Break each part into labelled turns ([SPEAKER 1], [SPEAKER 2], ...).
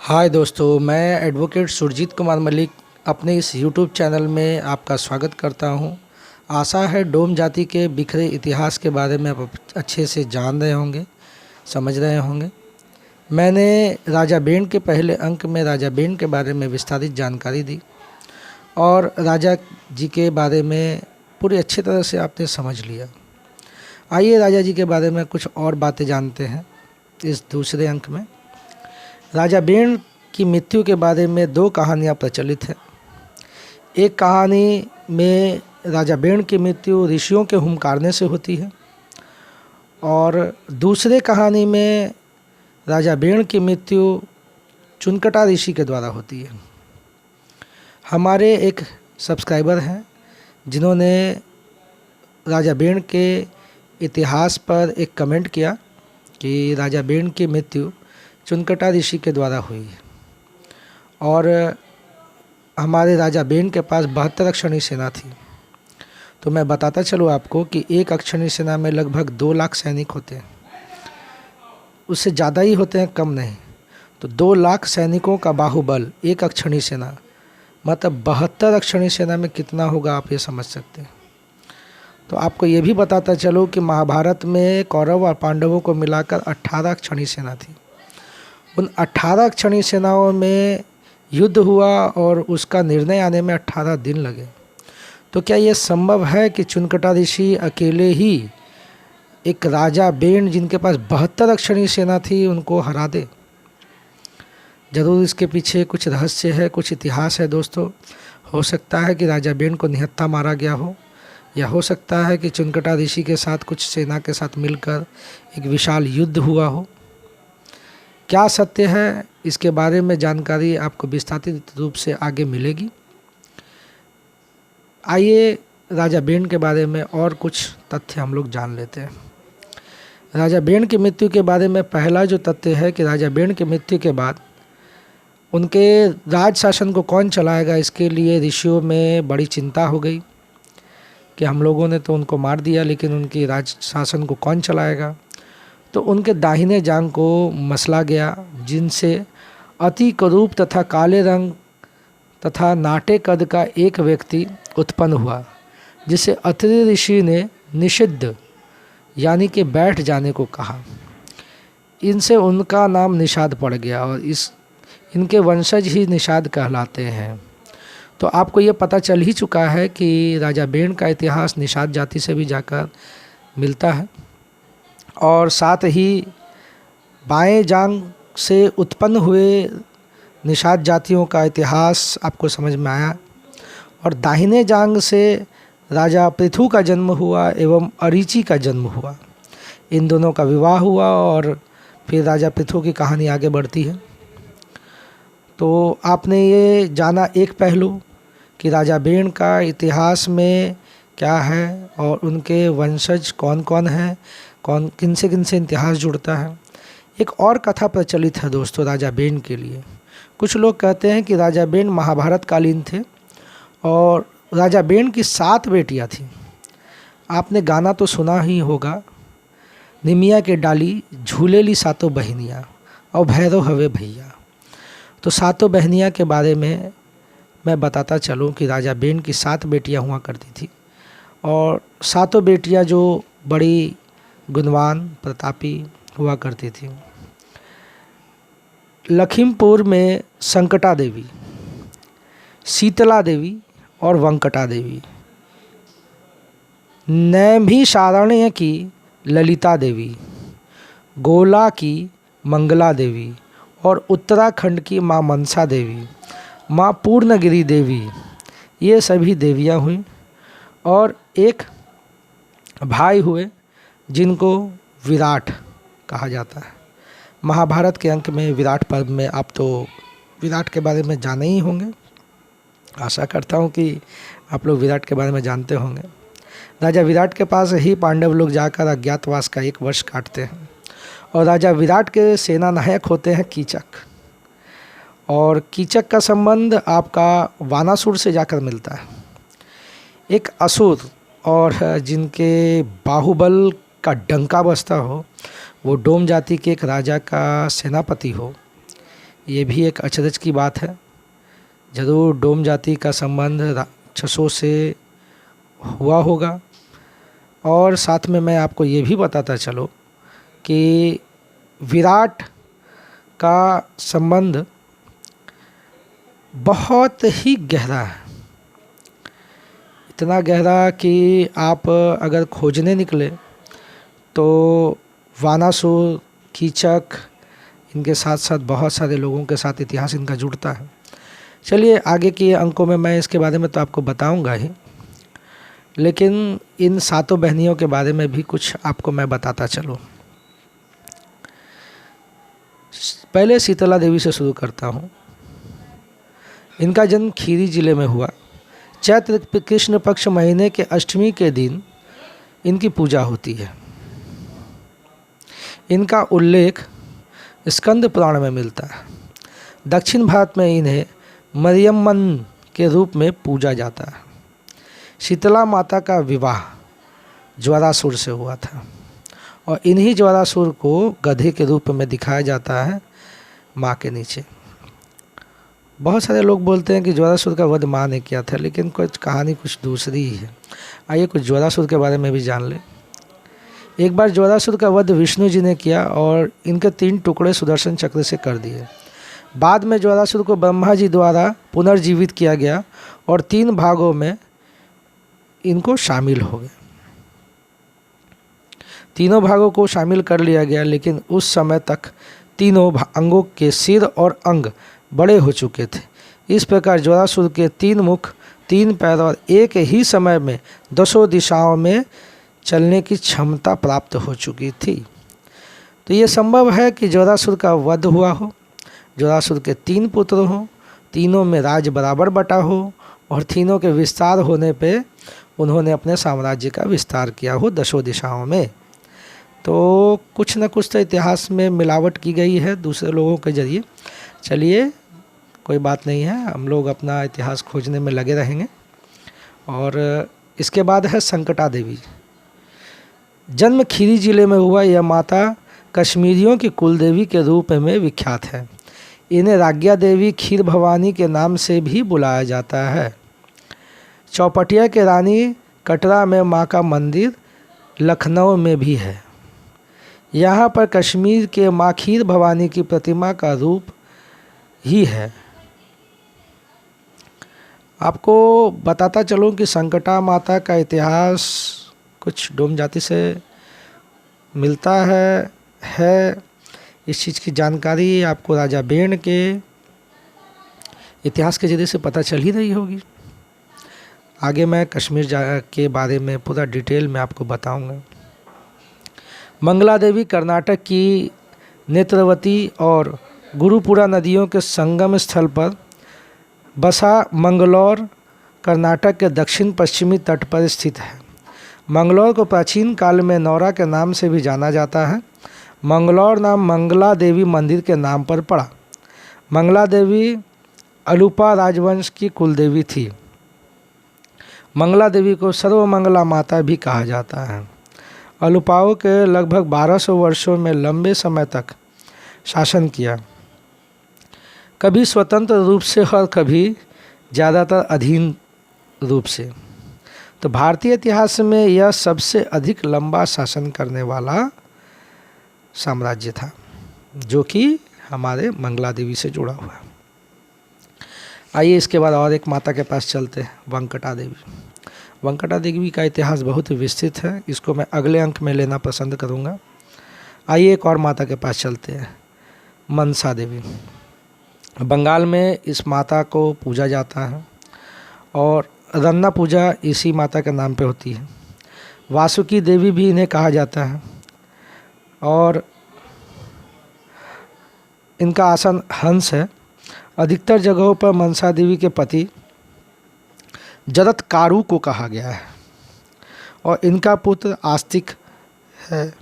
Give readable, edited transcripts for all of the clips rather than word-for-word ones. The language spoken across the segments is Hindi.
[SPEAKER 1] हाय दोस्तों, मैं एडवोकेट सुरजीत कुमार मलिक अपने इस यूट्यूब चैनल में आपका स्वागत करता हूं। आशा है डोम जाति के बिखरे इतिहास के बारे में आप अच्छे से जान रहे होंगे, समझ रहे होंगे। मैंने राजा बेंड के पहले अंक में राजा बेंड के बारे में विस्तारित जानकारी दी और राजा जी के बारे में पूरी अच्छी तरह से आपने समझ लिया। आइए राजा जी के बारे में कुछ और बातें जानते हैं इस दूसरे अंक में। राजा बेंड की मृत्यु के बारे में दो कहानियाँ प्रचलित हैं। एक कहानी में राजा बेंड की मृत्यु ऋषियों के हुंकारने से होती है और दूसरे कहानी में राजा बेंड की मृत्यु चुनकटा ऋषि के द्वारा होती है। हमारे एक सब्सक्राइबर हैं जिन्होंने राजा बेंड के इतिहास पर एक कमेंट किया कि राजा बेंड की मृत्यु चुनकटा ऋषि के द्वारा हुई है और हमारे राजा बेंड के पास 72 अक्षौहिणी सेना थी। तो मैं बताता चलूँ आपको कि एक अक्षौहिणी सेना में लगभग 2 लाख सैनिक होते हैं, उससे ज़्यादा ही होते हैं, कम नहीं। तो 2 लाख सैनिकों का बाहुबल एक अक्षौहिणी सेना, मतलब 72 अक्षौहिणी सेना में कितना होगा आप ये समझ सकते हैं। तो आपको ये भी बताता चलूँ कि महाभारत में कौरव और पांडवों को मिलाकर 18 अक्षौहिणी सेना थी। उन 18 अक्षौहिणी सेनाओं में युद्ध हुआ और उसका निर्णय आने में 18 दिन लगे। तो क्या ये संभव है कि चुनकटा ऋषि अकेले ही एक राजा बेंड जिनके पास 72 अक्षौहिणी सेना थी उनको हरा दे? ज़रूर इसके पीछे कुछ रहस्य है, कुछ इतिहास है दोस्तों। हो सकता है कि राजा बेंड को निहत्था मारा गया हो, या हो सकता है कि चुनकटा ऋषि के साथ कुछ सेना के साथ मिलकर एक विशाल युद्ध हुआ हो। क्या सत्य है इसके बारे में जानकारी आपको विस्तारित रूप से आगे मिलेगी। आइए राजा बेंड के बारे में और कुछ तथ्य हम लोग जान लेते हैं। राजा बेंड की मृत्यु के बारे में पहला जो तथ्य है कि राजा बेंड की मृत्यु के बाद उनके राज शासन को कौन चलाएगा, इसके लिए ऋषियों में बड़ी चिंता हो गई कि हम लोगों ने तो उनको मार दिया, लेकिन उनकी राज शासन को कौन चलाएगा। तो उनके दाहिने जांघ को मसला गया, जिनसे अति करूप तथा काले रंग तथा नाटे कद का एक व्यक्ति उत्पन्न हुआ, जिसे अत्रि ऋषि ने निषिद्ध यानी कि बैठ जाने को कहा। इनसे उनका नाम निषाद पड़ गया और इनके वंशज ही निषाद कहलाते हैं। तो आपको ये पता चल ही चुका है कि राजा बेंड का इतिहास निषाद जाति से भी जाकर मिलता है और साथ ही बाएं जांघ से उत्पन्न हुए निषाद जातियों का इतिहास आपको समझ में आया और दाहिने जांघ से राजा पृथु का जन्म हुआ एवं अरिची का जन्म हुआ। इन दोनों का विवाह हुआ और फिर राजा पृथु की कहानी आगे बढ़ती है। तो आपने ये जाना एक पहलू कि राजा बेंड का इतिहास में क्या है और उनके वंशज कौन कौन हैं, किन से इतिहास जुड़ता है। एक और कथा प्रचलित है दोस्तों राजा बेंड के लिए। कुछ लोग कहते हैं कि राजा बेंड महाभारत कालीन थे और राजा बेंड की 7 बेटियां थीं। आपने गाना तो सुना ही होगा, निमिया के डाली झूले ली सातों बहनियाँ और भैरव हवे भैया। तो सातों बहनियाँ के बारे में मैं बताता चलूँ कि राजा बेंड की 7 बेटियाँ हुआ करती थी और सातों बेटियाँ जो बड़ी गुणवान प्रतापी हुआ करती थी। लखीमपुर में संकटा देवी, शीतला देवी और वंकटा देवी, नैमिषारण्य की ललिता देवी, गोला की मंगला देवी और उत्तराखंड की माँ मनसा देवी, माँ पूर्णगिरी देवी, ये सभी देवियाँ हुई। और एक भाई हुए जिनको विराट कहा जाता है। महाभारत के अंक में विराट पर्व में आप तो विराट के बारे में जाने ही होंगे। आशा करता हूँ कि आप लोग विराट के बारे में जानते होंगे। राजा विराट के पास ही पांडव लोग जाकर अज्ञातवास का 1 वर्ष काटते हैं और राजा विराट के सेना नायक होते हैं कीचक। और कीचक का संबंध आपका वानासुर से जाकर मिलता है। एक असुर और जिनके बाहुबल का डंका बजता हो, वो डोम जाति के एक राजा का सेनापति हो, ये भी एक अचरज की बात है। ज़रूर डोम जाति का संबंध राक्षसों से हुआ होगा। और साथ में मैं आपको ये भी बताता चलो कि विराट का संबंध बहुत ही गहरा है, इतना गहरा कि आप अगर खोजने निकले तो वानासुर, कीचक, इनके साथ साथ बहुत सारे लोगों के साथ इतिहास इनका जुड़ता है। चलिए आगे के अंकों में मैं इसके बारे में तो आपको बताऊंगा ही, लेकिन इन सातों बहनियों के बारे में भी कुछ आपको मैं बताता चलूँ। पहले शीतला देवी से शुरू करता हूँ। इनका जन्म खीरी जिले में हुआ। चैत्र कृष्ण पक्ष महीने के अष्टमी के दिन इनकी पूजा होती है। इनका उल्लेख स्कंद पुराण में मिलता है। दक्षिण भारत में इन्हें मरियम्मन के रूप में पूजा जाता है। शीतला माता का विवाह ज्वारासुर से हुआ था और इन्हीं ज्वारासुर को गधे के रूप में दिखाया जाता है माँ के नीचे। बहुत सारे लोग बोलते हैं कि ज्वारासुर का वध माँ ने किया था, लेकिन कुछ कहानी कुछ दूसरी ही है। आइए कुछ ज्वारासुर के बारे में भी जान लें। एक बार ज्वारासुर का वध विष्णु जी ने किया और इनके 3 टुकड़े सुदर्शन चक्र से कर दिए। बाद में ज्वारासुर को ब्रह्मा जी द्वारा पुनर्जीवित किया गया और 3 भागों में इनको शामिल हो गए। तीनों भागों को शामिल कर लिया गया, लेकिन उस समय तक तीनों अंगों के सिर और अंग बड़े हो चुके थे। इस प्रकार ज्वारासुर के 3 मुख, 3 पैर और एक ही समय में 10 दिशाओं में चलने की क्षमता प्राप्त हो चुकी थी। तो ये संभव है कि ज्वारासुर का वध हुआ हो, ज्वारासुर के 3 पुत्र हों, तीनों में राज बराबर बटा हो और तीनों के विस्तार होने पे उन्होंने अपने साम्राज्य का विस्तार किया हो 10 दिशाओं में। तो कुछ न कुछ तो इतिहास में मिलावट की गई है दूसरे लोगों के जरिए। चलिए कोई बात नहीं है, हम लोग अपना इतिहास खोजने में लगे रहेंगे। और इसके बाद है संकटा देवी। जन्म खीरी जिले में हुआ। यह माता कश्मीरियों की कुल देवी के रूप में विख्यात है। इन्हें राज्ञा देवी, खीर भवानी के नाम से भी बुलाया जाता है। चौपटिया के रानी कटरा में माँ का मंदिर लखनऊ में भी है। यहाँ पर कश्मीर के माँ खीर भवानी की प्रतिमा का रूप ही है। आपको बताता चलूँ कि संकटा माता का इतिहास कुछ डोम जाति से मिलता है। इस चीज़ की जानकारी आपको राजा बेण के इतिहास के जरिए से पता चल ही रही होगी। आगे मैं कश्मीर के बारे में पूरा डिटेल में आपको बताऊंगा। मंगला देवी कर्नाटक की नेत्रवती और गुरुपुरा नदियों के संगम स्थल पर बसा मंगलौर कर्नाटक के दक्षिण पश्चिमी तट पर स्थित है। मंगलौर को प्राचीन काल में नौरा के नाम से भी जाना जाता है। मंगलौर नाम मंगला देवी मंदिर के नाम पर पड़ा। मंगला देवी अलूपा राजवंश की कुलदेवी थी। मंगला देवी को सर्वमंगला माता भी कहा जाता है। अलूपाओं के लगभग 1200 वर्षों में लंबे समय तक शासन किया, कभी स्वतंत्र रूप से और कभी ज़्यादातर अधीन रूप से। तो भारतीय इतिहास में यह सबसे अधिक लंबा शासन करने वाला साम्राज्य था, जो कि हमारे मंगला देवी से जुड़ा हुआ है। आइए इसके बाद और एक माता के पास चलते हैं, वंकटा देवी। वंकटा देवी का इतिहास बहुत ही विस्तृत है, इसको मैं अगले अंक में लेना पसंद करूंगा। आइए एक और माता के पास चलते हैं, मनसा देवी। बंगाल में इस माता को पूजा जाता है और रन्ना पूजा इसी माता के नाम पे होती है। वासुकी देवी भी इन्हें कहा जाता है और इनका आसन हंस है। अधिकतर जगहों पर मनसा देवी के पति जरत्कारु को कहा गया है और इनका पुत्र आस्तिक है।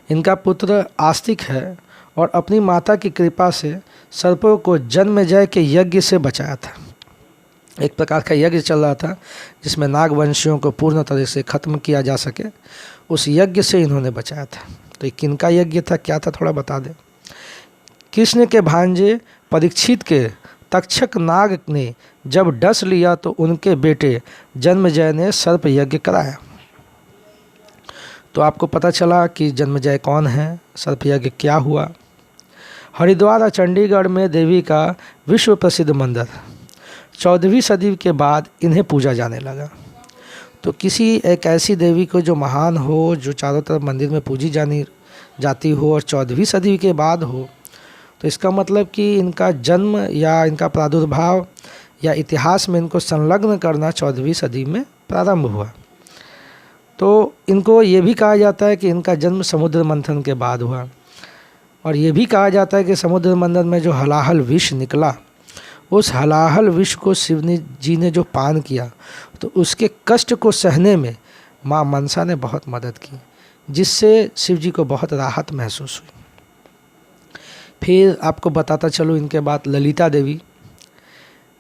[SPEAKER 1] इनका पुत्र आस्तिक है और अपनी माता की कृपा से सर्पों को जन्मेजय के यज्ञ से बचाया था। एक प्रकार का यज्ञ चल रहा था जिसमें नागवंशियों को पूर्ण तरह से खत्म किया जा सके, उस यज्ञ से इन्होंने बचाया था। तो ये किनका यज्ञ था, क्या था, थोड़ा बता दें। कृष्ण के भांजे परीक्षित के तक्षक नाग ने जब डस लिया तो उनके बेटे जन्मेजय ने सर्प यज्ञ कराया। तो आपको पता चला कि जन्मेजय कौन है, सर्प यज्ञ क्या हुआ। हरिद्वार और चंडीगढ़ में देवी का विश्व प्रसिद्ध मंदिर 14वीं सदी के बाद इन्हें पूजा जाने लगा। तो किसी एक ऐसी देवी को जो महान हो, जो चारों तरफ मंदिर में पूजी जाती हो और 14वीं सदी के बाद हो, तो इसका मतलब कि इनका जन्म या इनका प्रादुर्भाव या इतिहास में इनको संलग्न करना 14वीं सदी में प्रारंभ हुआ। तो इनको ये भी कहा जाता है कि इनका जन्म समुद्र मंथन के बाद हुआ, और ये भी कहा जाता है कि समुद्र मंथन में जो हलाहल विष निकला, उस हलाहल विष को शिव जी ने जो पान किया तो उसके कष्ट को सहने में माँ मनसा ने बहुत मदद की, जिससे शिव जी को बहुत राहत महसूस हुई। फिर आपको बताता चलूँ इनके बाद ललिता देवी।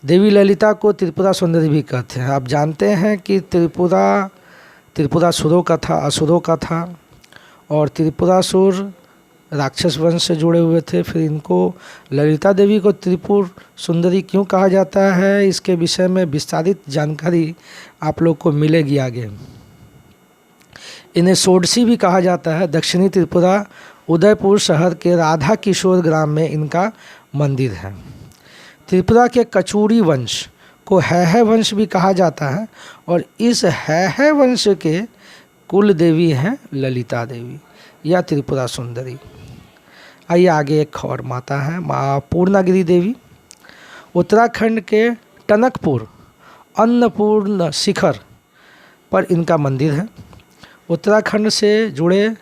[SPEAKER 1] देवी ललिता को त्रिपुरा सुंदरी भी कहते हैं। आप जानते हैं कि त्रिपुरासुरों का था, असुरों का था, और त्रिपुरासुर राक्षस वंश से जुड़े हुए थे। फिर इनको ललिता देवी को त्रिपुर सुंदरी क्यों कहा जाता है, इसके विषय में विस्तारित जानकारी आप लोग को मिलेगी आगे। इन्हें सोडसी भी कहा जाता है। दक्षिणी त्रिपुरा उदयपुर शहर के राधा किशोर ग्राम में इनका मंदिर है। त्रिपुरा के कचूरी वंश को है वंश भी कहा जाता है, और इस है वंश के कुल देवी हैं ललिता देवी या त्रिपुरा सुंदरी। आइए आगे एक और माता है, माँ पूर्णागिरी देवी। उत्तराखंड के टनकपुर अन्नपूर्ण शिखर पर इनका मंदिर है। उत्तराखंड से जुड़े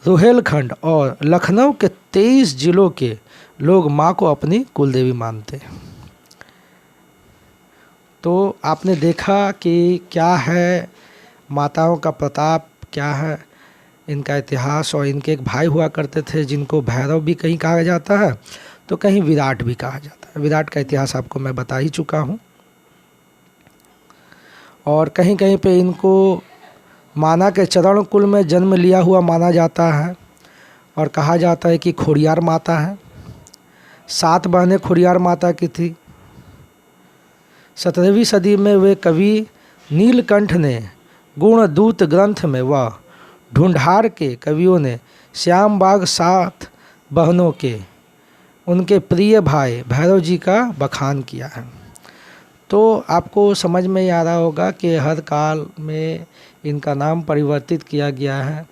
[SPEAKER 1] रुहेलखंड और लखनऊ के 23 जिलों के लोग माँ को अपनी कुलदेवी मानते हैं। तो आपने देखा कि क्या है माताओं का प्रताप, क्या है इनका इतिहास। और इनके एक भाई हुआ करते थे जिनको भैरव भी कहीं कहा जाता है तो कहीं विराट भी कहा जाता है। विराट का इतिहास आपको मैं बता ही चुका हूँ। और कहीं कहीं पे इनको माना के चरण कुल में जन्म लिया हुआ माना जाता है, और कहा जाता है कि खोड़ियार माता है। 7 बहनें खोड़ियार माता की थी। 17वीं सदी में वे कवि नीलकंठ ने गुणदूत ग्रंथ में व ढूंढार के कवियों ने श्याम बाग 7 बहनों के उनके प्रिय भाई भैरव जी का बखान किया है। तो आपको समझ में आ रहा होगा कि हर काल में इनका नाम परिवर्तित किया गया है।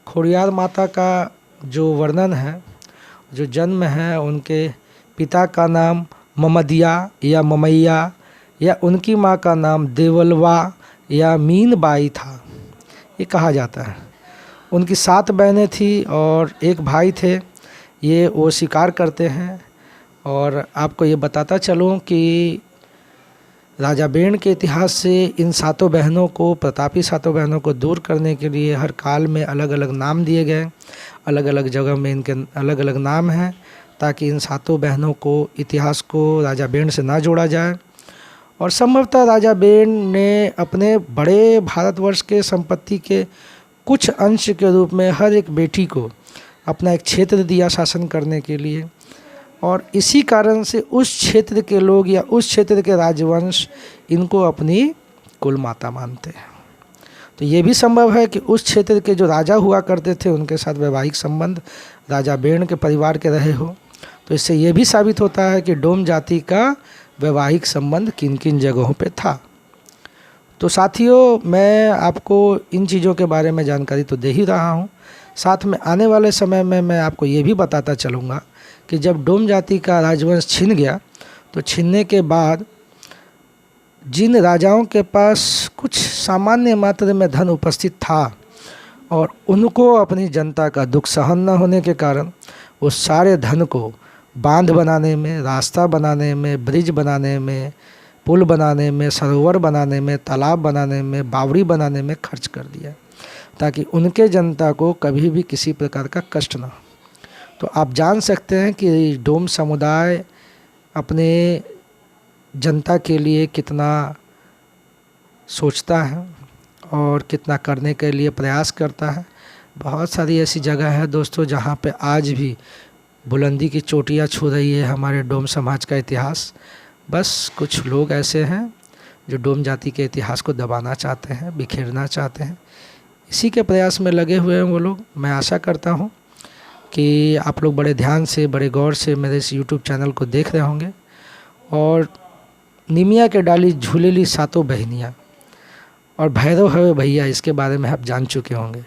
[SPEAKER 1] खोड़ियार माता का जो वर्णन है, जो जन्म है, उनके पिता का नाम ममदिया या ममैया या उनकी माँ का नाम देवलवा या मीनबाई था, ये कहा जाता है। उनकी 7 बहनें थी और एक भाई थे। ये वो शिकार करते हैं। और आपको ये बताता चलूँ कि राजा बेन के इतिहास से इन 7 बहनों को, प्रतापी 7 बहनों को दूर करने के लिए हर काल में अलग अलग नाम दिए गए। अलग अलग जगह में इनके अलग अलग नाम हैं, ताकि इन 7 बहनों को, इतिहास को राजा बेन से ना जोड़ा जाए। और संभवतः राजा बेन ने अपने बड़े भारतवर्ष के संपत्ति के कुछ अंश के रूप में हर एक बेटी को अपना एक क्षेत्र दिया शासन करने के लिए, और इसी कारण से उस क्षेत्र के लोग या उस क्षेत्र के राजवंश इनको अपनी कुल माता मानते हैं। तो ये भी संभव है कि उस क्षेत्र के जो राजा हुआ करते थे उनके साथ वैवाहिक संबंध राजा बेन के परिवार के रहे हो। तो इससे ये भी साबित होता है कि डोम जाति का वैवाहिक संबंध किन किन जगहों पे था। तो साथियों, मैं आपको इन चीज़ों के बारे में जानकारी तो दे ही रहा हूँ। साथ में आने वाले समय में मैं आपको ये भी बताता चलूँगा कि जब डोम जाति का राजवंश छिन गया, तो छिनने के बाद जिन राजाओं के पास कुछ सामान्य मात्रा में धन उपस्थित था और उनको अपनी जनता का दुख सहन न होने के कारण उस सारे धन को बांध बनाने में, रास्ता बनाने में, ब्रिज बनाने में, पुल बनाने में, सरोवर बनाने में, तालाब बनाने में, बावड़ी बनाने में खर्च कर दिया, ताकि उनके जनता को कभी भी किसी प्रकार का कष्ट ना हो। तो आप जान सकते हैं कि डोम समुदाय अपने जनता के लिए कितना सोचता है और कितना करने के लिए प्रयास करता है। बहुत सारी ऐसी जगह है दोस्तों जहाँ पे आज भी बुलंदी की चोटियाँ छू रही है हमारे डोम समाज का इतिहास। बस कुछ लोग ऐसे हैं जो डोम जाति के इतिहास को दबाना चाहते हैं, बिखेरना चाहते हैं। इसी के प्रयास में लगे हुए हैं वो लोग। मैं आशा करता हूँ कि आप लोग बड़े ध्यान से, बड़े गौर से मेरे इस यूट्यूब चैनल को देख रहे होंगे। और निमिया के डाली झूलेली सातों बहनियाँ और भैरव है भैया, इसके बारे में आप जान चुके होंगे।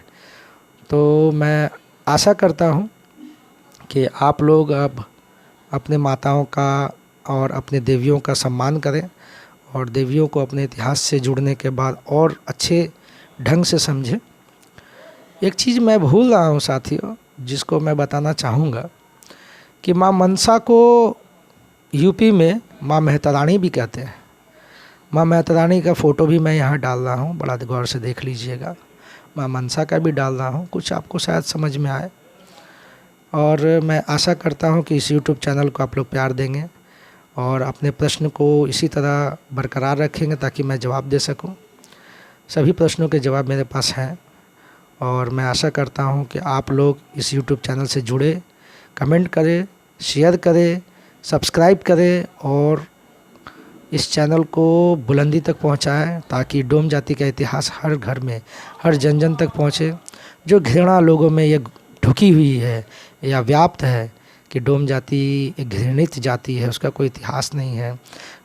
[SPEAKER 1] तो मैं आशा करता हूँ कि आप लोग अब अपने माताओं का और अपने देवियों का सम्मान करें और देवियों को अपने इतिहास से जुड़ने के बाद और अच्छे ढंग से समझें। एक चीज़ मैं भूल रहा हूँ साथियों, जिसको मैं बताना चाहूँगा कि माँ मनसा को यूपी में माँ मेहता रानी भी कहते हैं। माँ मेहता रानी का फ़ोटो भी मैं यहाँ डाल रहा हूँ, बड़ा गौर से देख लीजिएगा। माँ मनसा का भी डाल रहा हूँ, कुछ आपको शायद समझ में आए। और मैं आशा करता हूँ कि इस यूट्यूब चैनल को आप लोग प्यार देंगे और अपने प्रश्न को इसी तरह बरकरार रखेंगे ताकि मैं जवाब दे सकूँ। सभी प्रश्नों के जवाब मेरे पास हैं और मैं आशा करता हूँ कि आप लोग इस यूट्यूब चैनल से जुड़े, कमेंट करें, शेयर करें, सब्सक्राइब करें और इस चैनल को बुलंदी तक पहुँचाएँ ताकि डोम जाति का इतिहास हर घर में, हर जन जन तक पहुँचे। जो घृणा लोगों में ये ढुकी हुई है या व्याप्त है कि डोम जाति एक घृणित जाति है, उसका कोई इतिहास नहीं है,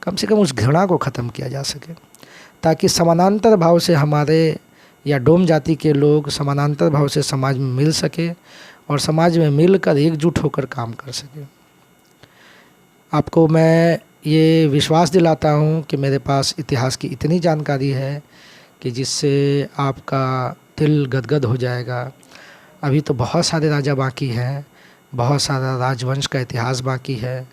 [SPEAKER 1] कम से कम उस घृणा को ख़त्म किया जा सके ताकि समानांतर भाव से हमारे या डोम जाति के लोग समानांतर भाव से समाज में मिल सके और समाज में मिलकर एकजुट होकर काम कर सके। आपको मैं ये विश्वास दिलाता हूँ कि मेरे पास इतिहास की इतनी जानकारी है कि जिससे आपका दिल गदगद हो जाएगा। अभी तो बहुत सारे राजा बाकी हैं, बहुत सारा राजवंश का इतिहास बाकी है,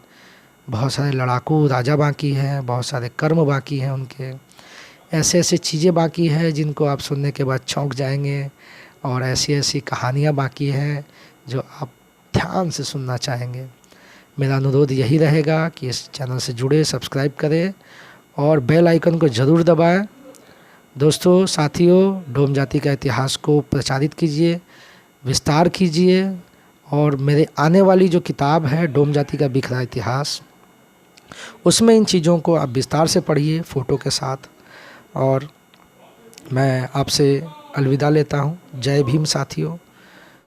[SPEAKER 1] बहुत सारे लड़ाकू राजा बाकी हैं, बहुत सारे कर्म बाकी हैं उनके। ऐसे ऐसे चीज़ें बाकी हैं जिनको आप सुनने के बाद चौंक जाएंगे और ऐसी ऐसी कहानियाँ बाकी हैं जो आप ध्यान से सुनना चाहेंगे। मेरा अनुरोध यही रहेगा कि इस चैनल से जुड़े, सब्सक्राइब करें और बेल आइकन को ज़रूर दबाएं। दोस्तों, साथियों, डोम जाति का इतिहास को प्रचारित कीजिए, विस्तार कीजिए और मेरे आने वाली जो किताब है डोम जाति का बिखरा इतिहास, उसमें इन चीज़ों को आप विस्तार से पढ़िए फ़ोटो के साथ। और मैं आपसे अलविदा लेता हूँ। जय भीम साथियों।